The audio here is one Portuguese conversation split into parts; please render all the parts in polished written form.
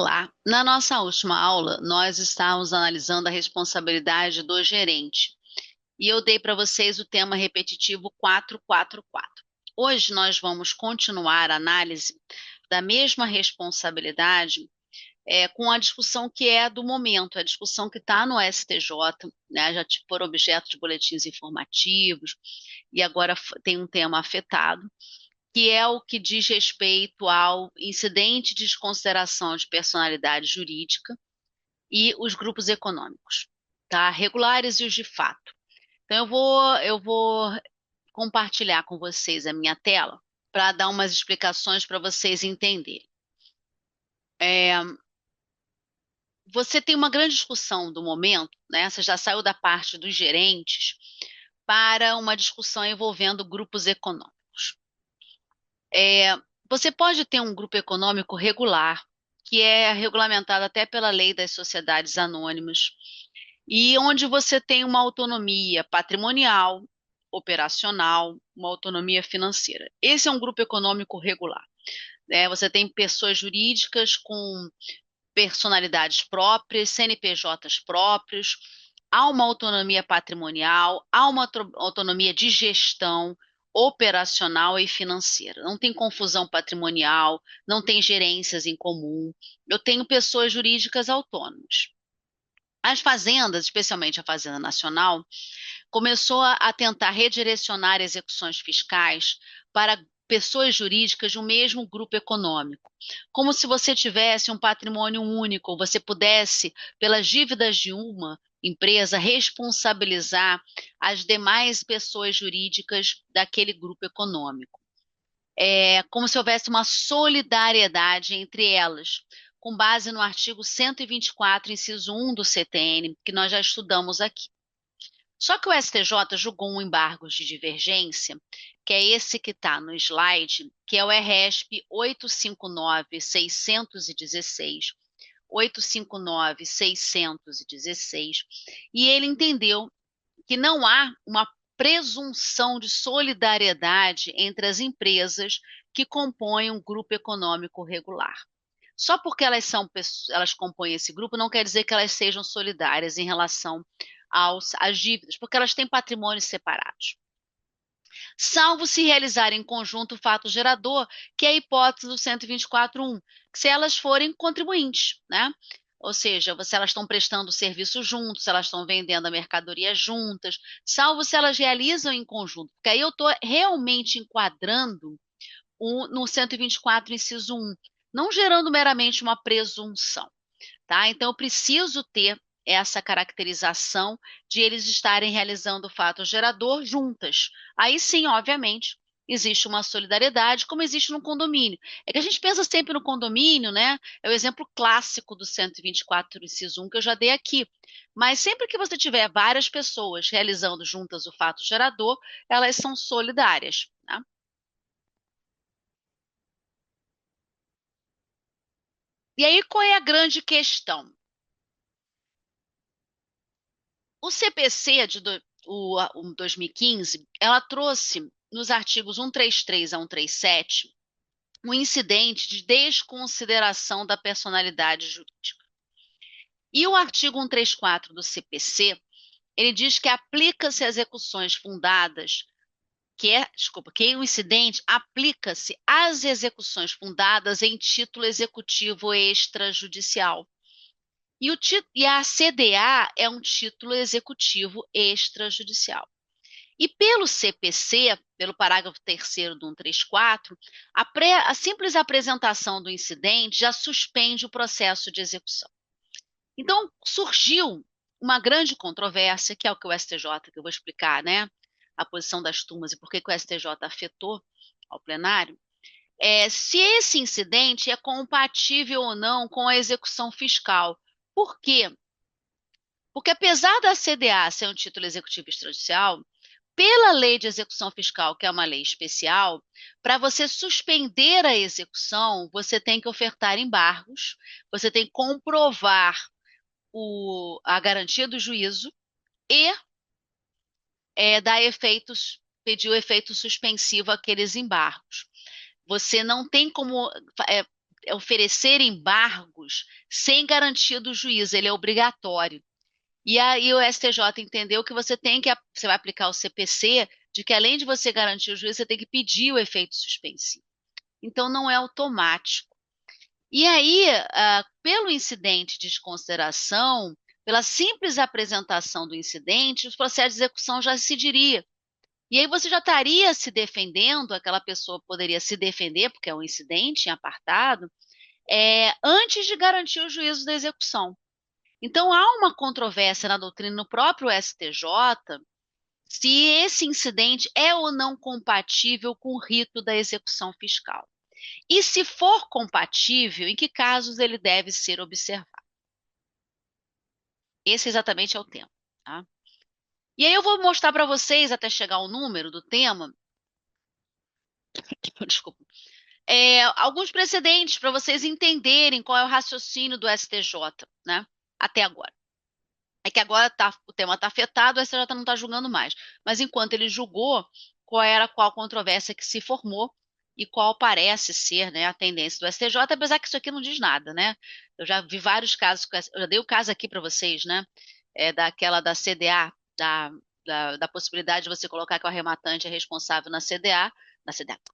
Olá! Na nossa última aula, nós estávamos analisando a responsabilidade do gerente e eu dei para vocês o tema repetitivo 444. Hoje nós vamos continuar a análise da mesma responsabilidade com a discussão que é do momento, a discussão que está no STJ, né, já foram objeto de boletins informativos e agora tem um tema afetado, que é o que diz respeito ao incidente de desconsideração de personalidade jurídica e os grupos econômicos, tá? Regulares e os de fato. Então eu vou compartilhar com vocês a minha tela para dar umas explicações para vocês entenderem. Você tem uma grande discussão do momento, né? Você já saiu da parte dos gerentes para uma discussão envolvendo grupos econômicos. Você pode ter um grupo econômico regular, que é regulamentado até pela lei das sociedades anônimas, e onde você tem uma autonomia patrimonial, operacional, uma autonomia financeira. Esse é um grupo econômico regular. Você tem pessoas jurídicas com personalidades próprias, CNPJs próprios, há uma autonomia patrimonial, há uma autonomia de gestão operacional e financeira. Não tem confusão patrimonial, não tem gerências em comum. Eu tenho pessoas jurídicas autônomas. As fazendas, especialmente a Fazenda Nacional, começou a tentar redirecionar execuções fiscais para pessoas jurídicas de um mesmo grupo econômico, como se você tivesse um patrimônio único, você pudesse, pelas dívidas de uma empresa, responsabilizar as demais pessoas jurídicas daquele grupo econômico. É como se houvesse uma solidariedade entre elas, com base no artigo 124, inciso 1 do CTN, que nós já estudamos aqui. Só que o STJ julgou um embargo de divergência, que é esse que está no slide, que é o RESP 859-616, 859-616, e ele entendeu que não há uma presunção de solidariedade entre as empresas que compõem um grupo econômico regular. Só porque elas compõem esse grupo não quer dizer que elas sejam solidárias em relação às dívidas, porque elas têm patrimônios separados. Salvo se realizar em conjunto o fato gerador, que é a hipótese do 124.1, que se elas forem contribuintes, né? Ou seja, se elas estão prestando serviço juntos, se elas estão vendendo a mercadoria juntas, salvo se elas realizam em conjunto, porque aí eu estou realmente enquadrando no 124, inciso 1, não gerando meramente uma presunção, tá? Então, eu preciso ter essa caracterização de eles estarem realizando o fato gerador juntas. Aí sim, obviamente, existe uma solidariedade, como existe no condomínio. É que a gente pensa sempre no condomínio, né? É o exemplo clássico do 124, inciso 1, que eu já dei aqui. Mas sempre que você tiver várias pessoas realizando juntas o fato gerador, elas são solidárias, tá? E aí, qual é a grande questão? O CPC o 2015, ela trouxe nos artigos 133 a 137 um incidente de desconsideração da personalidade jurídica. E o artigo 134 do CPC, ele diz que aplica-se às execuções fundadas, que o incidente aplica-se às execuções fundadas em título executivo extrajudicial. E a CDA é um título executivo extrajudicial. E pelo CPC, pelo parágrafo 3º do 134, a simples apresentação do incidente já suspende o processo de execução. Então, surgiu uma grande controvérsia, que é o que o STJ, que eu vou explicar, né? A posição das turmas e por que o STJ afetou ao plenário, se esse incidente é compatível ou não com a execução fiscal. Por quê? Porque apesar da CDA ser um título executivo extrajudicial, pela lei de execução fiscal, que é uma lei especial, para você suspender a execução, você tem que ofertar embargos, você tem que comprovar a garantia do juízo e pedir o efeito suspensivo àqueles embargos. Você não tem como oferecer embargos sem garantia do juiz, ele é obrigatório. E aí o STJ entendeu que você vai aplicar o CPC, de que além de você garantir o juiz, você tem que pedir o efeito suspensivo. Então não é automático. E aí, pelo incidente de desconsideração, pela simples apresentação do incidente, o processo de execução já se diria. E aí você já estaria se defendendo, aquela pessoa poderia se defender, porque é um incidente em apartado, antes de garantir o juízo da execução. Então, há uma controvérsia na doutrina, no próprio STJ, se esse incidente é ou não compatível com o rito da execução fiscal. E se for compatível, em que casos ele deve ser observado? Esse exatamente é o tema. Tá? E aí eu vou mostrar para vocês, até chegar ao número do tema, desculpa, alguns precedentes para vocês entenderem qual é o raciocínio do STJ, né? Até agora. É que agora o tema está afetado, o STJ não está julgando mais. Mas enquanto ele julgou, qual controvérsia que se formou e qual parece ser, né, a tendência do STJ, apesar que isso aqui não diz nada, né? Eu já vi vários casos, eu já dei o caso aqui para vocês, né? Daquela da CDA, da possibilidade de você colocar que o arrematante é responsável na CDA,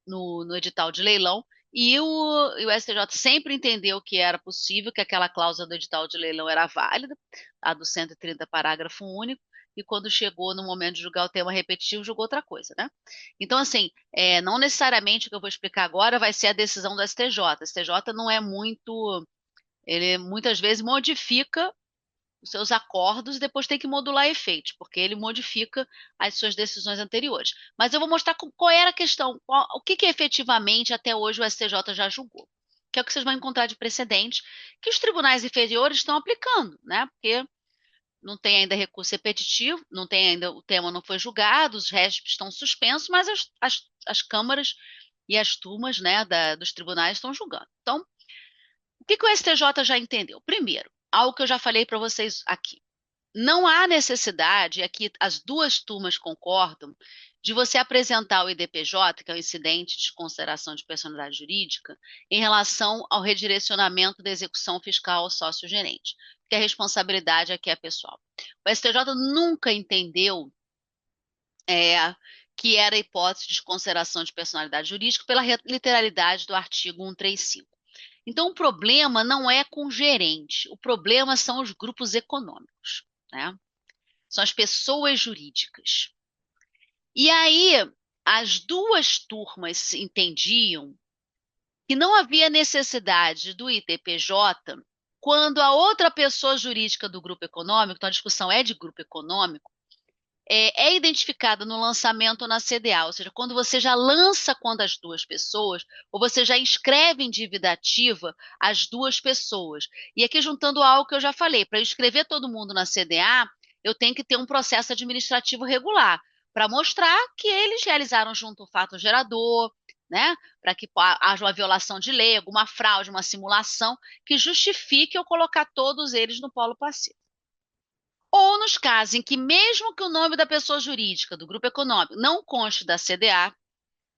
no edital de leilão, e o STJ sempre entendeu que era possível, que aquela cláusula do edital de leilão era válida, a do 130, parágrafo único, e quando chegou no momento de julgar o tema repetitivo, julgou outra coisa, né? Então, assim, não necessariamente o que eu vou explicar agora vai ser a decisão do STJ. O STJ não é muito... Ele muitas vezes modifica os seus acordos e depois tem que modular efeitos, porque ele modifica as suas decisões anteriores. Mas eu vou mostrar qual era a questão, o que efetivamente até hoje o STJ já julgou, que é o que vocês vão encontrar de precedente, que os tribunais inferiores estão aplicando, né? Porque não tem ainda recurso repetitivo, não tem ainda, o tema não foi julgado, os restos estão suspensos, mas as câmaras e as turmas, né, dos tribunais estão julgando. Então, o que o STJ já entendeu? Primeiro, algo que eu já falei para vocês aqui. Não há necessidade, aqui as duas turmas concordam, de você apresentar o IDPJ, que é o incidente de consideração de personalidade jurídica, em relação ao redirecionamento da execução fiscal ao sócio-gerente, porque a responsabilidade aqui é pessoal. O STJ nunca entendeu que era a hipótese de consideração de personalidade jurídica pela literalidade do artigo 135. Então, o problema não é com o gerente, o problema são os grupos econômicos, né? São as pessoas jurídicas. E aí, as duas turmas entendiam que não havia necessidade do ITPJ quando a outra pessoa jurídica do grupo econômico, então a discussão é de grupo econômico, é identificada no lançamento ou na CDA, ou seja, quando você já lança contra as duas pessoas, ou você já inscreve em dívida ativa as duas pessoas. E aqui juntando algo que eu já falei, para inscrever todo mundo na CDA, eu tenho que ter um processo administrativo regular, para mostrar que eles realizaram junto o fato gerador, né? Para que haja uma violação de lei, alguma fraude, uma simulação, que justifique eu colocar todos eles no polo passivo. Ou nos casos em que, mesmo que o nome da pessoa jurídica do grupo econômico não conste da CDA,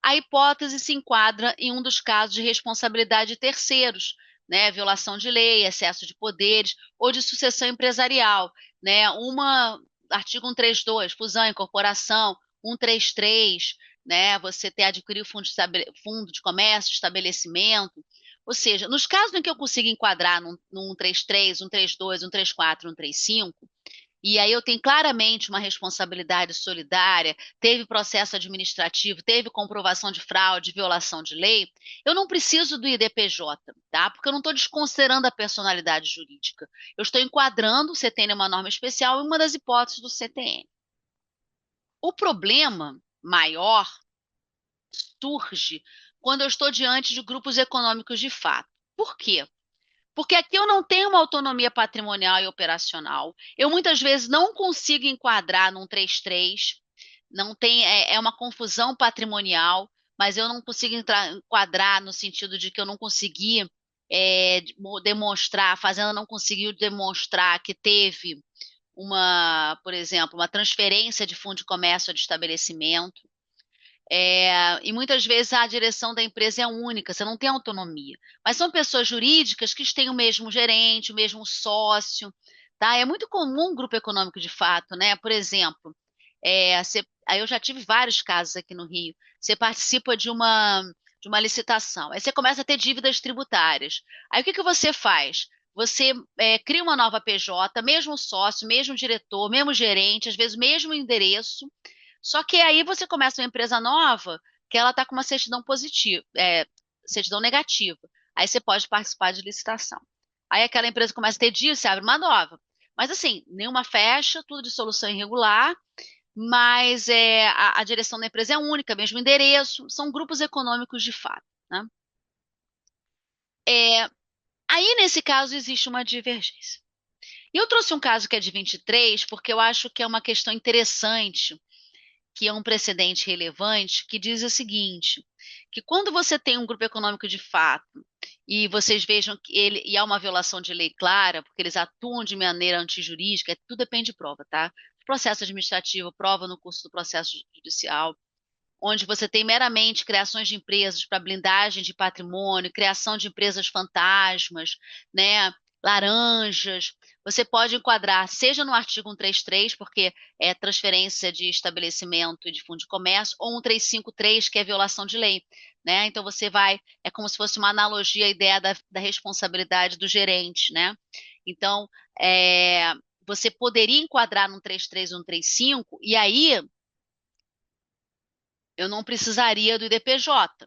a hipótese se enquadra em um dos casos de responsabilidade de terceiros, né? Violação de lei, excesso de poderes ou de sucessão empresarial, né? Artigo 132, fusão, incorporação, 133, né? Você ter adquirido fundo de comércio, estabelecimento. Ou seja, nos casos em que eu consigo enquadrar no 133, 132, 134, 135, e aí eu tenho claramente uma responsabilidade solidária, teve processo administrativo, teve comprovação de fraude, violação de lei, eu não preciso do IDPJ, tá? Porque eu não estou desconsiderando a personalidade jurídica. Eu estou enquadrando, o CTN é uma norma especial, em uma das hipóteses do CTN. O problema maior surge quando eu estou diante de grupos econômicos de fato. Por quê? Porque aqui eu não tenho uma autonomia patrimonial e operacional. Eu muitas vezes não consigo enquadrar num 33, não tem, é uma confusão patrimonial, mas eu não consigo enquadrar no sentido de que eu não consegui demonstrar, a Fazenda não conseguiu demonstrar que teve por exemplo, uma transferência de fundo de comércio ou de estabelecimento. E muitas vezes a direção da empresa é única, você não tem autonomia. Mas são pessoas jurídicas que têm o mesmo gerente, o mesmo sócio, tá? É muito comum grupo econômico de fato, né? Por exemplo, aí eu já tive vários casos aqui no Rio. Você participa de uma licitação, aí você começa a ter dívidas tributárias. Aí o que que você faz? Você cria uma nova PJ, mesmo sócio, mesmo diretor, mesmo gerente, às vezes mesmo endereço. Só que aí você começa uma empresa nova que ela está com uma certidão positiva, certidão negativa. Aí você pode participar de licitação. Aí aquela empresa começa a ter dívidas, você abre uma nova. Mas assim, nenhuma fecha, tudo de solução irregular, mas a direção da empresa é única, mesmo endereço, são grupos econômicos de fato, né? É, aí nesse caso existe uma divergência. E eu trouxe um caso que é de 23, porque eu acho que é uma questão interessante, que é um precedente relevante, que diz o seguinte, que quando você tem um grupo econômico de fato, e vocês vejam que e há uma violação de lei clara, porque eles atuam de maneira antijurídica, tudo depende de prova, tá? Processo administrativo, prova no curso do processo judicial, onde você tem meramente criações de empresas para blindagem de patrimônio, criação de empresas fantasmas, né, laranjas. Você pode enquadrar, seja no artigo 133, porque é transferência de estabelecimento e de fundo de comércio, ou 1353, que é violação de lei. Né? Então você vai, é como se fosse uma analogia à ideia da responsabilidade do gerente, né? Então, você poderia enquadrar no 33 ou no 35, e aí eu não precisaria do IDPJ.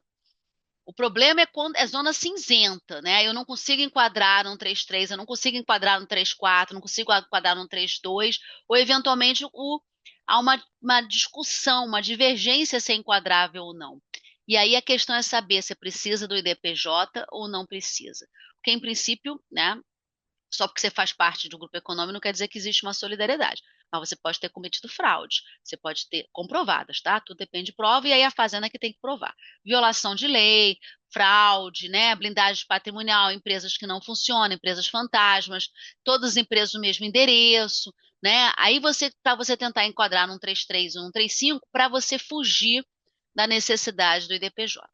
O problema é quando é zona cinzenta, né? Eu não consigo enquadrar no 33, eu não consigo enquadrar no 34, não consigo enquadrar no 32, ou eventualmente há uma discussão, uma divergência se é enquadrável ou não. E aí a questão é saber se precisa do IDPJ ou não precisa. Porque, em princípio, né, só porque você faz parte do grupo econômico não quer dizer que existe uma solidariedade. Mas você pode ter cometido fraude, você pode ter comprovadas, tá? Tudo depende de prova, e aí a fazenda que tem que provar. Violação de lei, fraude, né? Blindagem patrimonial, empresas que não funcionam, empresas fantasmas, todas as empresas no mesmo endereço, né? Aí para você tentar enquadrar num 33 ou num 35, para você fugir da necessidade do IDPJ.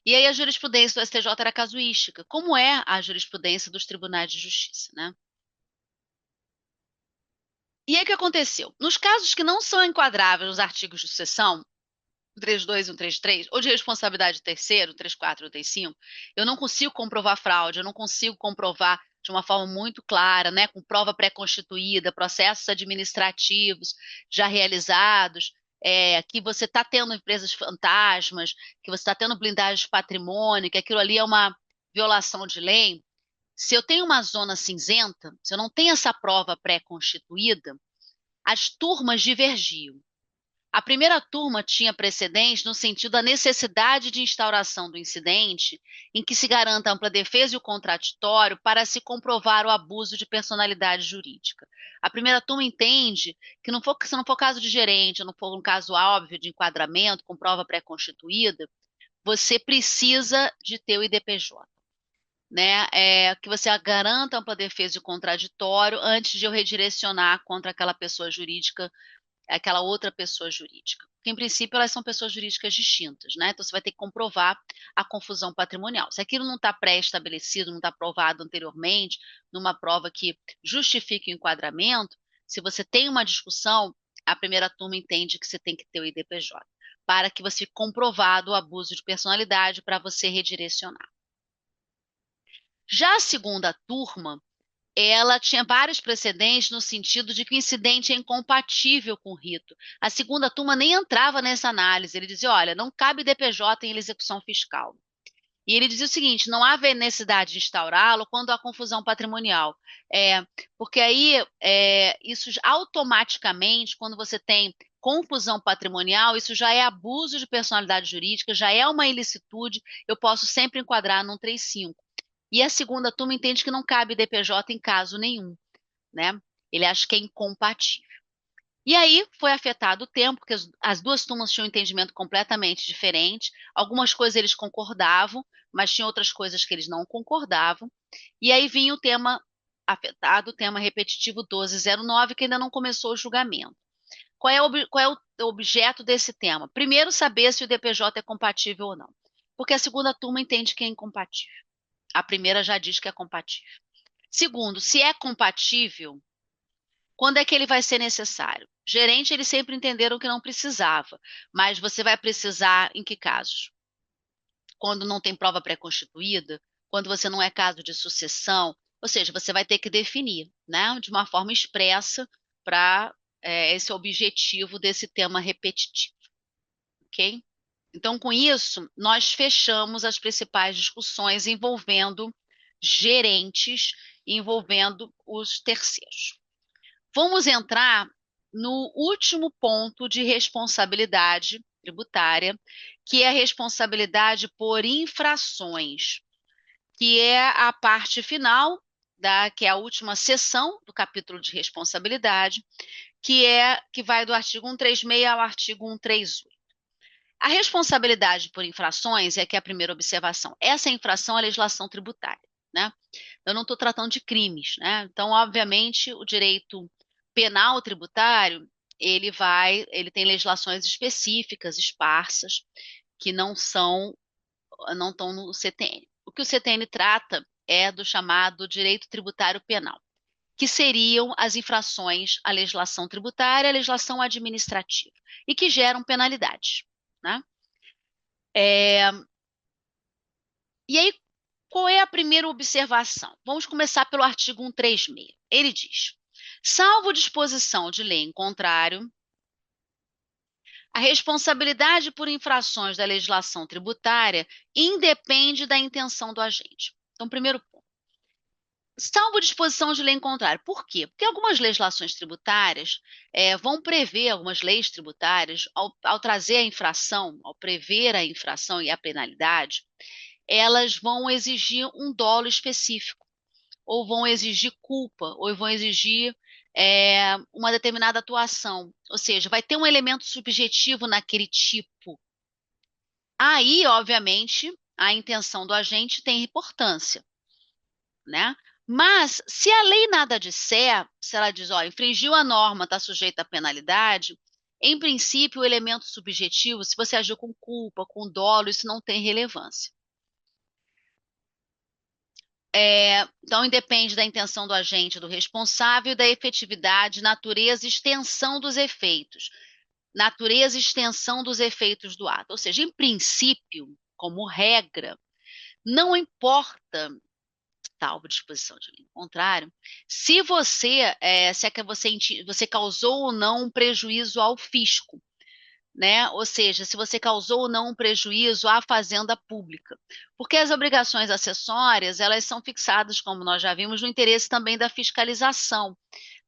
E aí a jurisprudência do STJ era casuística, como é a jurisprudência dos tribunais de justiça, né? E aí o que aconteceu? Nos casos que não são enquadráveis nos artigos de sucessão, 32 e 133, ou de responsabilidade de terceiro, 34 ou 35, eu não consigo comprovar fraude, eu não consigo comprovar de uma forma muito clara, né, com prova pré-constituída, processos administrativos já realizados, que você está tendo empresas fantasmas, que você está tendo blindagem de patrimônio, que aquilo ali é uma violação de lei. Se eu tenho uma zona cinzenta, se eu não tenho essa prova pré-constituída, as turmas divergiam. A primeira turma tinha precedente no sentido da necessidade de instauração do incidente em que se garanta a ampla defesa e o contraditório para se comprovar o abuso de personalidade jurídica. A primeira turma entende que se não for caso de gerente, não for um caso óbvio de enquadramento com prova pré-constituída, você precisa de ter o IDPJ. Né, que você garanta ampla defesa e contraditório antes de eu redirecionar contra aquela pessoa jurídica, aquela outra pessoa jurídica. Porque, em princípio, elas são pessoas jurídicas distintas, né? Então, você vai ter que comprovar a confusão patrimonial. Se aquilo não está pré-estabelecido, não está provado anteriormente, numa prova que justifique o enquadramento, se você tem uma discussão, a primeira turma entende que você tem que ter o IDPJ, para que você fique comprovado o abuso de personalidade para você redirecionar. Já a segunda turma, ela tinha vários precedentes no sentido de que o incidente é incompatível com o rito. A segunda turma nem entrava nessa análise. Ele dizia, olha, não cabe DPJ em execução fiscal. E ele dizia o seguinte, não há necessidade de instaurá-lo quando há confusão patrimonial. Porque aí, isso automaticamente, quando você tem confusão patrimonial, isso já é abuso de personalidade jurídica, já é uma ilicitude, eu posso sempre enquadrar num 35. E a segunda turma entende que não cabe DPJ em caso nenhum, né? Ele acha que é incompatível. E aí foi afetado o tempo, porque as duas turmas tinham um entendimento completamente diferente. Algumas coisas eles concordavam, mas tinha outras coisas que eles não concordavam. E aí vinha o tema afetado, o tema repetitivo 1209, que ainda não começou o julgamento. Qual é o objeto desse tema? Primeiro, saber se o DPJ é compatível ou não. Porque a segunda turma entende que é incompatível. A primeira já diz que é compatível. Segundo, se é compatível, quando é que ele vai ser necessário? Gerente, eles sempre entenderam que não precisava, mas você vai precisar em que casos? Quando não tem prova pré-constituída, quando você não é caso de sucessão, ou seja, você vai ter que definir, né, de uma forma expressa para esse objetivo desse tema repetitivo, ok? Então, com isso, nós fechamos as principais discussões envolvendo gerentes, envolvendo os terceiros. Vamos entrar no último ponto de responsabilidade tributária, que é a responsabilidade por infrações, que é a parte final que é a última seção do capítulo de responsabilidade, que vai do artigo 136 ao artigo 138. A responsabilidade por infrações é que é a primeira observação. Essa infração é a legislação tributária, né? Eu não estou tratando de crimes, né? Então, obviamente, o direito penal tributário, ele tem legislações específicas, esparsas, que não estão no CTN. O que o CTN trata é do chamado direito tributário penal, que seriam as infrações à legislação tributária, à legislação administrativa, e que geram penalidades, né? E aí, qual é a primeira observação? Vamos começar pelo artigo 136. Ele diz: salvo disposição de lei em contrário, a responsabilidade por infrações da legislação tributária independe da intenção do agente. Então, primeiro ponto. Salvo disposição de lei em contrário. Por quê? Porque algumas legislações tributárias vão prever, algumas leis tributárias, ao trazer a infração, ao prever a infração e a penalidade, elas vão exigir um dolo específico, ou vão exigir culpa, ou vão exigir uma determinada atuação. Ou seja, vai ter um elemento subjetivo naquele tipo. Aí, obviamente, a intenção do agente tem importância, né? Mas, se a lei nada disser, se ela diz, ó, infringiu a norma, está sujeita à penalidade, em princípio, o elemento subjetivo, se você agiu com culpa, com dolo, isso não tem relevância. Então, independe da intenção do agente, do responsável, e da efetividade, natureza e extensão dos efeitos. Natureza e extensão dos efeitos do ato. Ou seja, em princípio, como regra, não importa, salvo disposição de lei contrário, se você causou ou não um prejuízo ao fisco, né? Ou seja, se você causou ou não um prejuízo à fazenda pública. Porque as obrigações acessórias, elas são fixadas, como nós já vimos, no interesse também da fiscalização,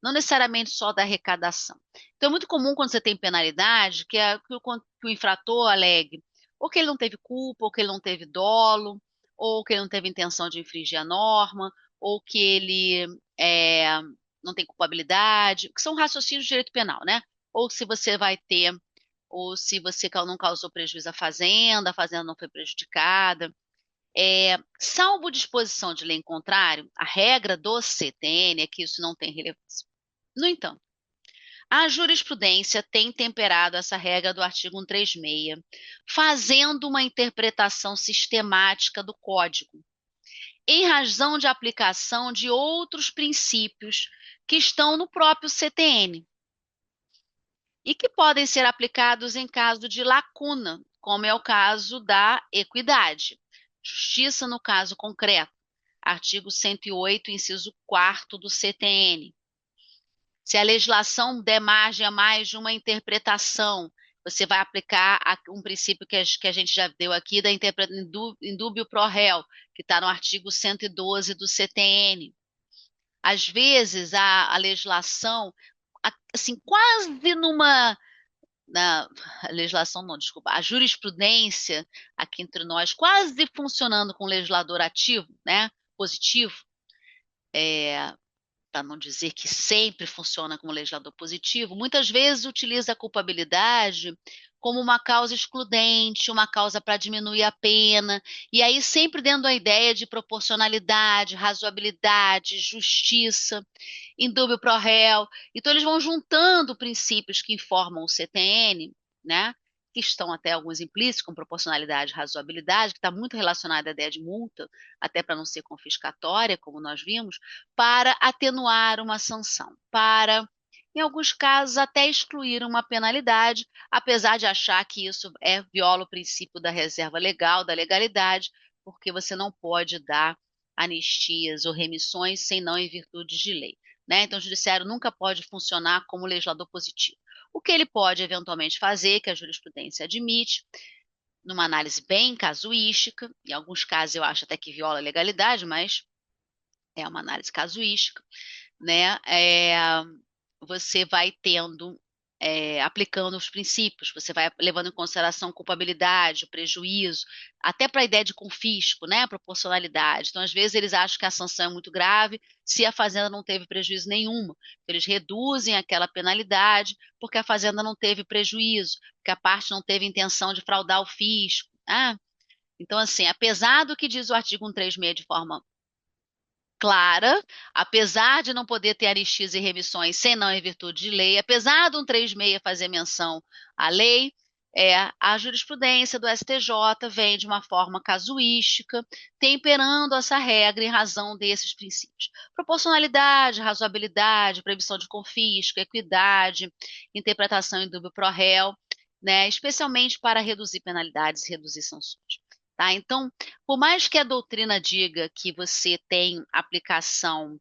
não necessariamente só da arrecadação. Então, é muito comum quando você tem penalidade que o infrator alegue ou que ele não teve culpa, ou que ele não teve dolo, ou que ele não teve intenção de infringir a norma, ou que ele não tem culpabilidade, que são raciocínios de direito penal, né? Ou se você vai ter ou se você não causou prejuízo à fazenda, a fazenda não foi prejudicada. Salvo disposição de lei em contrário, a regra do CTN é que isso não tem relevância. No entanto, a jurisprudência tem temperado essa regra do artigo 136, fazendo uma interpretação sistemática do Código, em razão de aplicação de outros princípios que estão no próprio CTN e que podem ser aplicados em caso de lacuna, como é o caso da equidade. Justiça no caso concreto, artigo 108, inciso 4º do CTN. Se a legislação der margem a mais de uma interpretação, você vai aplicar um princípio que a gente já deu aqui, da indúbio pro réu, que está no artigo 112 do CTN. Às vezes, a legislação, assim, quase a legislação não, desculpa, a jurisprudência aqui entre nós, quase funcionando com o legislador ativo, né, positivo, para não dizer que sempre funciona como legislador positivo, muitas vezes utiliza a culpabilidade como uma causa excludente, uma causa para diminuir a pena, e aí sempre dentro da ideia de proporcionalidade, razoabilidade, justiça, indúbio pro réu. Então eles vão juntando princípios que informam o CTN, né? Que estão até alguns implícitos, como proporcionalidade e razoabilidade, que está muito relacionada à ideia de multa, até para não ser confiscatória, como nós vimos, para atenuar uma sanção, para, em alguns casos, até excluir uma penalidade, apesar de achar que isso viola o princípio da reserva legal, da legalidade, porque você não pode dar anistias ou remissões sem não em virtude de lei. Né? Então, o judiciário nunca pode funcionar como legislador positivo. O que ele pode eventualmente fazer, que a jurisprudência admite, numa análise bem casuística, em alguns casos eu acho até que viola a legalidade, mas é uma análise casuística, né? Você vai tendo, aplicando os princípios, você vai levando em consideração culpabilidade, prejuízo, até para a ideia de confisco, né? Proporcionalidade. Então, às vezes, eles acham que a sanção é muito grave se a fazenda não teve prejuízo nenhuma. Eles reduzem aquela penalidade porque a fazenda não teve prejuízo, porque a parte não teve intenção de fraudar o fisco. Ah, então, assim, apesar do que diz o artigo 136 de forma clara, apesar de não poder ter anistias e remissões sem não em virtude de lei, apesar do 136 fazer menção à lei, a jurisprudência do STJ vem de uma forma casuística, temperando essa regra em razão desses princípios. Proporcionalidade, razoabilidade, proibição de confisco, equidade, interpretação em dúvio pro réu, né, especialmente para reduzir penalidades e reduzir sanções. Tá? Então, por mais que a doutrina diga que você tem aplicação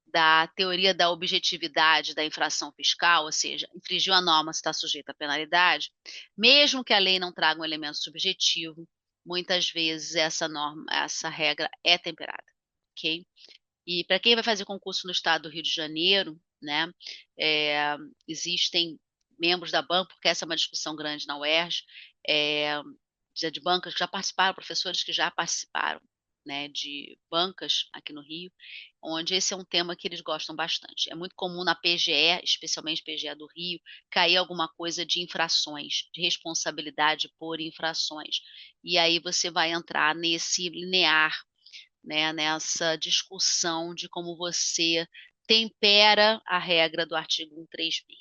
da teoria da objetividade da infração fiscal, ou seja, infringiu a norma, está sujeito à penalidade, mesmo que a lei não traga um elemento subjetivo, muitas vezes essa norma, essa regra é temperada, ok? E para quem vai fazer concurso no estado do Rio de Janeiro, né, é, existem membros da banca, porque essa é uma discussão grande na UERJ, de bancas que já participaram, professores que já participaram, né, de bancas aqui no Rio, onde esse é um tema que eles gostam bastante. É muito comum na PGE, especialmente PGE do Rio, cair alguma coisa de infrações, de responsabilidade por infrações. E aí você vai entrar nesse linear, né, nessa discussão de como você tempera a regra do artigo 136,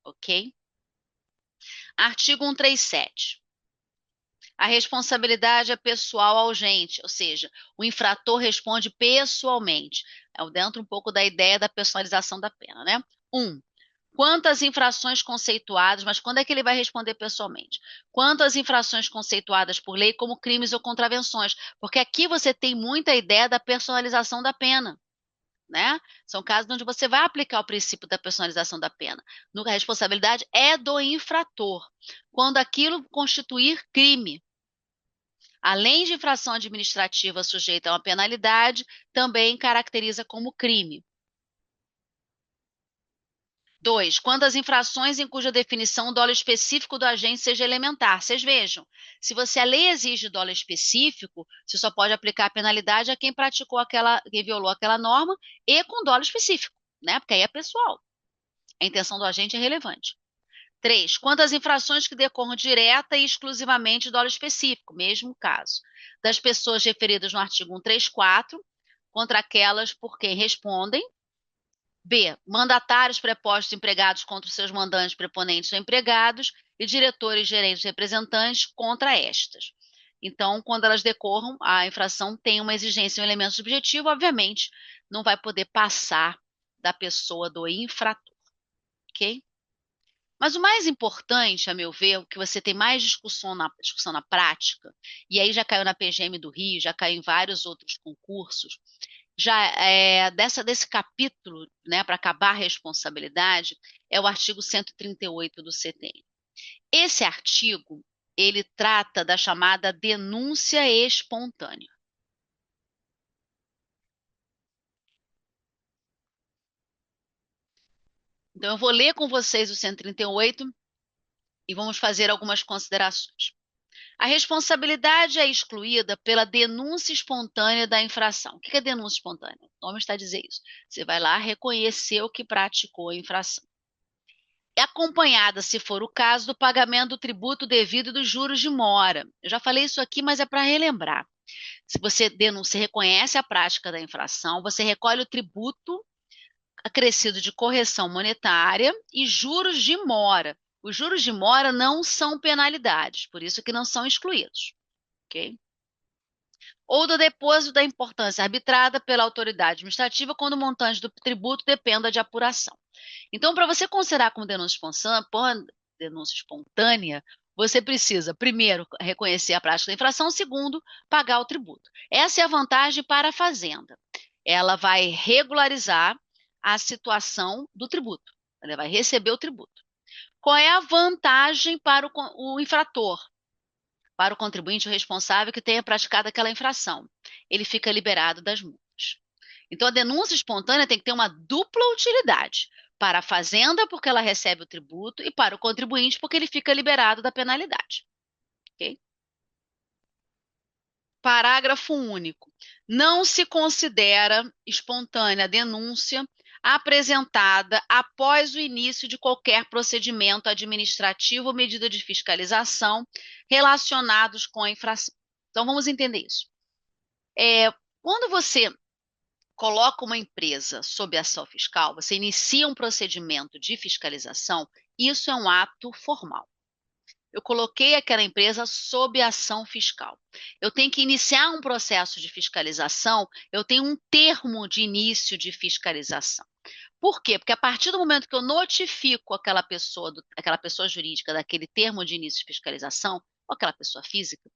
ok? Artigo 137. A responsabilidade é pessoal ao agente, ou seja, o infrator responde pessoalmente. Dentro um pouco da ideia da personalização da pena, né? Quantas infrações conceituadas, mas quando é que ele vai responder pessoalmente? Quantas infrações conceituadas por lei como crimes ou contravenções? Porque aqui você tem muita ideia da personalização da pena. Né? São casos onde você vai aplicar o princípio da personalização da pena. A responsabilidade é do infrator, quando aquilo constituir crime. Além de infração administrativa sujeita a uma penalidade, também caracteriza como crime. 2. Quando as infrações em cuja definição o dolo específico do agente seja elementar. Vocês vejam, se a lei exige dolo específico, você só pode aplicar a penalidade a quem quem violou aquela norma e com dolo específico, né? Porque aí é pessoal. A intenção do agente é relevante. 3. Quando as infrações que decorram direta e exclusivamente do dolo específico, mesmo caso, das pessoas referidas no artigo 134, contra aquelas por quem respondem. B. Mandatários, prepostos, empregados contra os seus mandantes, preponentes ou empregados, e diretores, gerentes, representantes contra estas. Então, quando elas decorram, a infração tem uma exigência, um elemento subjetivo, obviamente, não vai poder passar da pessoa do infrator, ok? Mas o mais importante, a meu ver, o que você tem mais discussão na prática, e aí já caiu na PGM do Rio, já caiu em vários outros concursos, já desse capítulo, né, para acabar a responsabilidade, é o artigo 138 do CTN. Esse artigo, ele trata da chamada denúncia espontânea. Então, eu vou ler com vocês o 138 e vamos fazer algumas considerações. A responsabilidade é excluída pela denúncia espontânea da infração. O que é denúncia espontânea? O nome está a dizer isso. Você vai lá reconhecer o que praticou a infração. É acompanhada, se for o caso, do pagamento do tributo devido e dos juros de mora. Eu já falei isso aqui, mas é para relembrar. Se você denuncia, reconhece a prática da infração, você recolhe o tributo acrescido de correção monetária e juros de mora. Os juros de mora não são penalidades, por isso que não são excluídos, ok? Ou do depósito da importância arbitrada pela autoridade administrativa quando o montante do tributo dependa de apuração. Então, para você considerar como denúncia espontânea, você precisa, primeiro, reconhecer a prática da infração, segundo, pagar o tributo. Essa é a vantagem para a Fazenda. Ela vai regularizar a situação do tributo. Ela vai receber o tributo. Qual é a vantagem para o infrator? Para o contribuinte o responsável que tenha praticado aquela infração. Ele fica liberado das multas. Então, a denúncia espontânea tem que ter uma dupla utilidade. Para a Fazenda, porque ela recebe o tributo, e para o contribuinte, porque ele fica liberado da penalidade. Okay? Parágrafo único. Não se considera espontânea a denúncia apresentada após o início de qualquer procedimento administrativo ou medida de fiscalização relacionados com a infração. Então, vamos entender isso. Quando você coloca uma empresa sob ação fiscal, você inicia um procedimento de fiscalização, isso é um ato formal. Eu coloquei aquela empresa sob ação fiscal. Eu tenho que iniciar um processo de fiscalização, eu tenho um termo de início de fiscalização. Por quê? Porque a partir do momento que eu notifico aquela pessoa jurídica daquele termo de início de fiscalização, ou aquela pessoa física,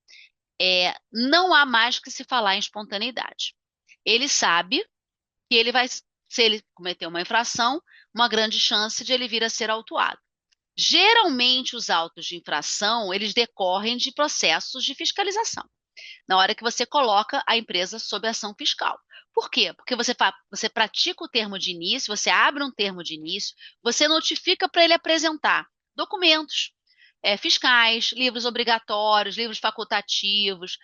não há mais que se falar em espontaneidade. Ele sabe que ele vai, se ele cometer uma infração, uma grande chance de ele vir a ser autuado. Geralmente, os autos de infração, eles decorrem de processos de fiscalização, na hora que você coloca a empresa sob ação fiscal. Por quê? Porque você pratica o termo de início, você abre um termo de início, você notifica para ele apresentar documentos, fiscais, livros obrigatórios, livros facultativos,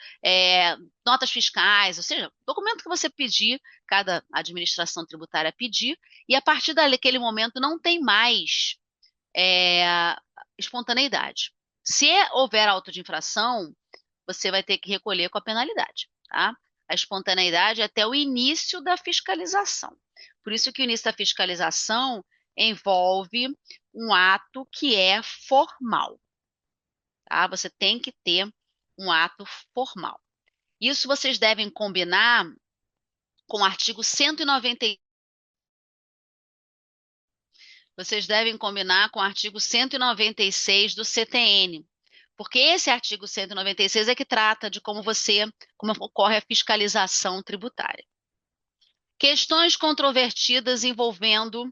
notas fiscais, ou seja, documento que você pedir, cada administração tributária pedir, e a partir daquele momento não tem mais espontaneidade. Se houver auto de infração, você vai ter que recolher com a penalidade, tá? A espontaneidade é até o início da fiscalização. Por isso que o início da fiscalização envolve um ato que é formal, tá? Você tem que ter um ato formal. Isso vocês devem combinar com o artigo 190. Vocês devem combinar com o artigo 196 do CTN, porque esse artigo 196 é que trata de como ocorre a fiscalização tributária. Questões controvertidas envolvendo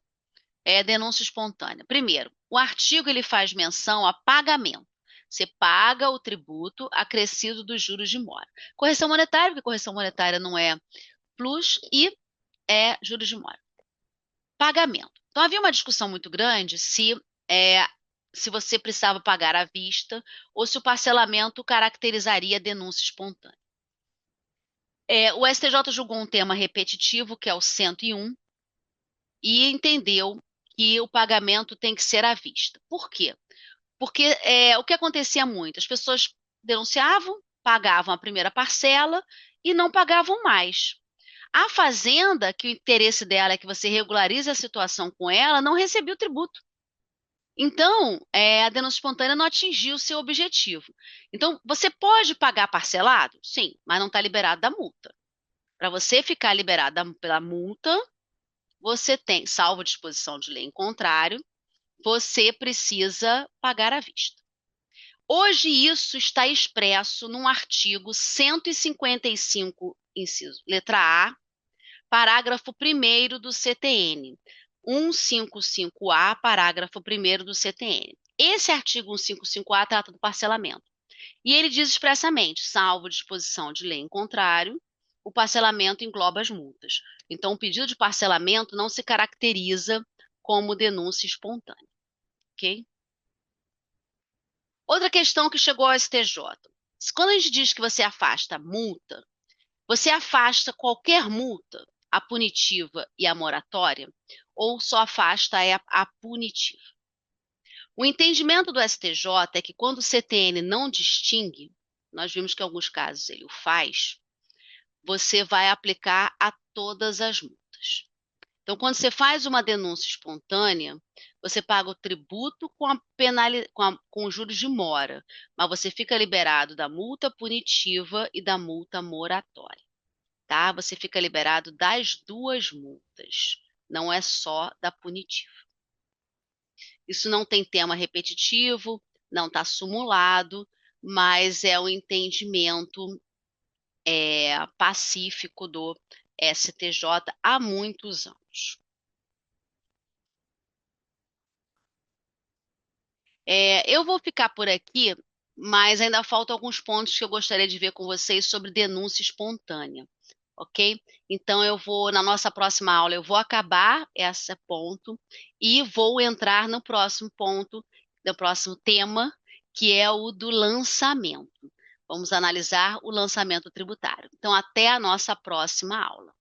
denúncia espontânea. Primeiro, o artigo ele faz menção a pagamento. Você paga o tributo acrescido dos juros de mora. Correção monetária, porque correção monetária não é plus e é juros de mora. Pagamento. Então, havia uma discussão muito grande se você precisava pagar à vista ou se o parcelamento caracterizaria denúncia espontânea. O STJ julgou um tema repetitivo, que é o 101, e entendeu que o pagamento tem que ser à vista. Por quê? Porque o que acontecia muito, as pessoas denunciavam, pagavam a primeira parcela e não pagavam mais. A Fazenda, que o interesse dela é que você regularize a situação com ela, não recebia o tributo. Então, a denúncia espontânea não atingiu o seu objetivo. Então, você pode pagar parcelado? Sim, mas não está liberado da multa. Para você ficar liberado pela multa, você tem, salvo disposição de lei em contrário, você precisa pagar à vista. Hoje, isso está expresso num artigo 155, inciso, letra A, parágrafo 1º do CTN. 155A, parágrafo 1º do CTN. Esse artigo 155A trata do parcelamento. E ele diz expressamente, salvo disposição de lei em contrário, o parcelamento engloba as multas. Então, o pedido de parcelamento não se caracteriza como denúncia espontânea. Ok? Outra questão que chegou ao STJ. Quando a gente diz que você afasta a multa, você afasta qualquer multa, a punitiva e a moratória, ou só afasta a punitiva? O entendimento do STJ é que quando o CTN não distingue, nós vimos que em alguns casos ele o faz, você vai aplicar a todas as multas. Então, quando você faz uma denúncia espontânea, você paga o tributo com os juros de mora, mas você fica liberado da multa punitiva e da multa moratória, tá? Você fica liberado das duas multas, não é só da punitiva. Isso não tem tema repetitivo, não está sumulado, mas é o entendimento pacífico do STJ há muitos anos. Eu vou ficar por aqui, mas ainda faltam alguns pontos que eu gostaria de ver com vocês sobre denúncia espontânea, ok? Então eu vou, na nossa próxima aula, eu vou acabar esse ponto e vou entrar no próximo ponto, no próximo tema, que é o do lançamento. Vamos analisar o lançamento tributário. Então, até a nossa próxima aula.